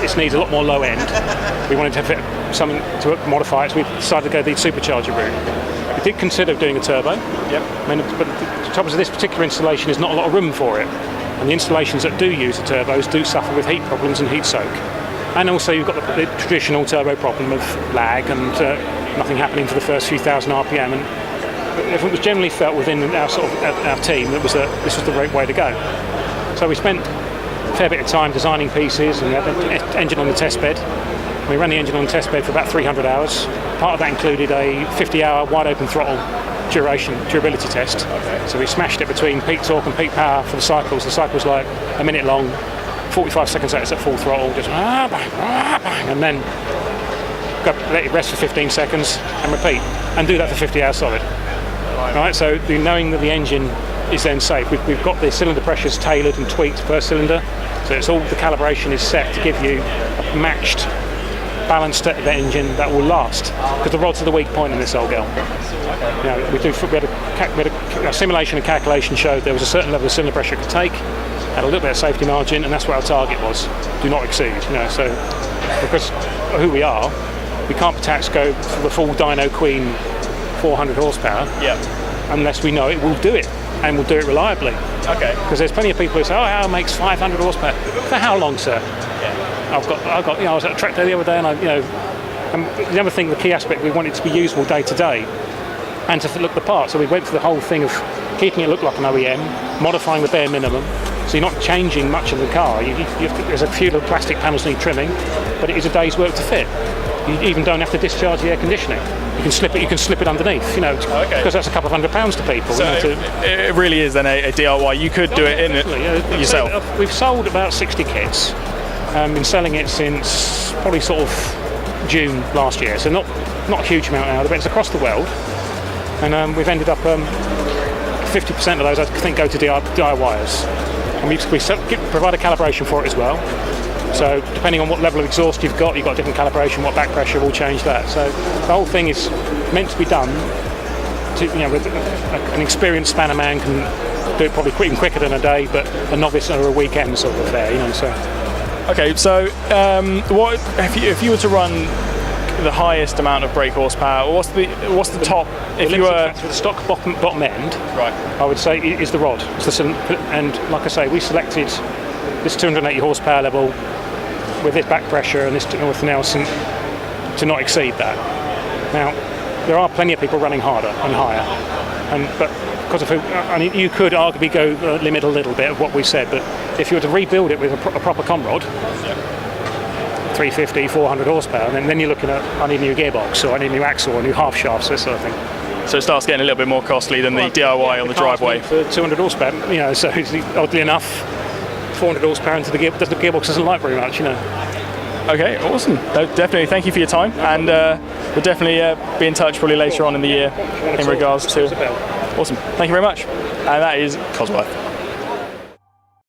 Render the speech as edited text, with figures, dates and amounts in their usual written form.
this needs a lot more low end. We wanted to fit something to modify it, so we decided to go the Supercharger route. We did consider doing a turbo. Yep. I mean, but the trouble is this particular installation, there's not a lot of room for it. And the installations that do use the turbos do suffer with heat problems and heat soak. And also you've got the traditional turbo problem of lag and nothing happening for the first few thousand RPM. And it was generally felt within our team that this was the right way to go. So we spent a fair bit of time designing pieces, and we had the engine on the test bed. We ran the engine on the test bed for about 300 hours. Part of that included a 50-hour wide open throttle durability test. Okay. So we smashed it between peak torque and peak power for the cycles. The cycle's like a minute long, 45 seconds at full throttle, just and then let it rest for 15 seconds and repeat, and do that for 50 hours solid. Right, so knowing that the engine is then safe, we've got the cylinder pressures tailored and tweaked per cylinder, so it's all the calibration is set to give you a matched, balanced engine that will last, because the rods are the weak point in this old girl. You know, we had a simulation and calculation showed there was a certain level of cylinder pressure it could take, had a little bit of safety margin, and that's what our target was. Do not exceed. You know, so because of who we are, we can't perhaps go for the full Dyno Queen 400 horsepower unless we know it will do it, and will do it reliably. Okay. Because there's plenty of people who say, "Oh, our makes 500 horsepower." For how long, sir? Yeah. I've got. You know, I was at a track day the other day, and and the other thing, the key aspect, we want it to be usable day to day, and to look the part. So we went through the whole thing of keeping it look like an OEM, modifying the bare minimum. So you're not changing much of the car. There's a few little plastic panels need trimming, but it is a day's work to fit. You even don't have to discharge the air conditioning. You can slip it underneath, you know, because that's a couple of £100 to people. So it really is then a DIY. You could do it in it yourself. We've sold about 60 kits. Been selling it since probably sort of June last year, so not a huge amount now, but it's across the world. And we've ended up 50% of those, I think, go to DIYers. And we provide a calibration for it as well. So depending on what level of exhaust you've got different calibration, what back pressure will change that. So the whole thing is meant to be done to, you know, with an experienced spanner man can do it probably quicker than a day, but a novice or a weekend sort of affair, you know. So okay, so what if you were to run the highest amount of brake horsepower, what's the top? If you were with the stock bottom end, right, I would say is the rod. And like I say, we selected this 280 horsepower level with this back pressure and this everything else, and to not exceed that. Now, there are plenty of people running harder and higher, but because of who, I mean, you could arguably go limit a little bit of what we said, but if you were to rebuild it with a proper conrod, 350, 400 horsepower, and then you're looking at, I need a new gearbox, or I need a new axle, or new half shafts, that sort of thing. So it starts getting a little bit more costly than the DIY on the driveway. For 200 horsepower, you know, so oddly enough, 400 horsepower into the gearbox doesn't like very much, you know. Okay, awesome. No, definitely, thank you for your time, and we'll definitely be in touch probably later on in the year in regards to. Awesome, thank you very much. And that is Cosworth.